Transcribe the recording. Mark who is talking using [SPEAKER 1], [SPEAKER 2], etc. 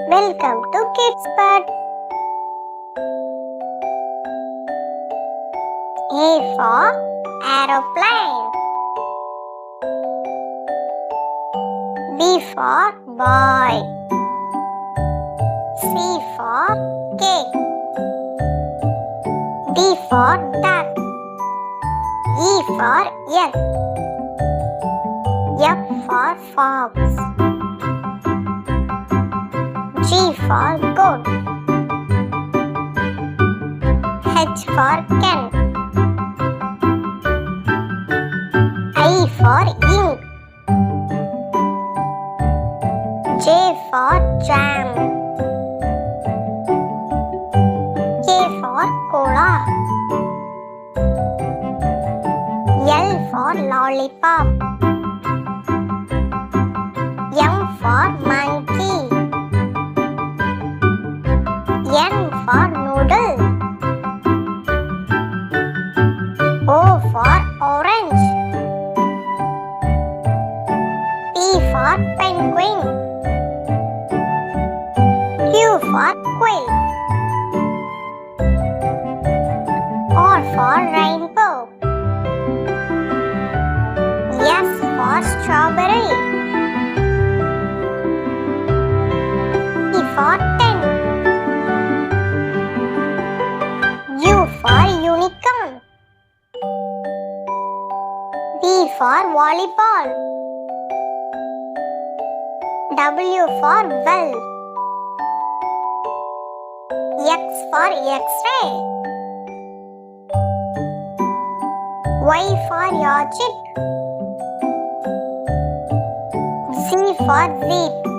[SPEAKER 1] Welcome to Kids Bud. A for aeroplane. B for boy. C for cake. D for duck. E for egg. F for fox. G for goat. H for hen. I for ink. J for jam. K for cola. L for lollipop. M for monkey. N for noodle. O for orange. P for penguin. Q for quail. R for rainbow. S for strawberry. T for tent. U for unicorn. V for volleyball. W for well. X for X-ray. Y for yacht. Z for zip.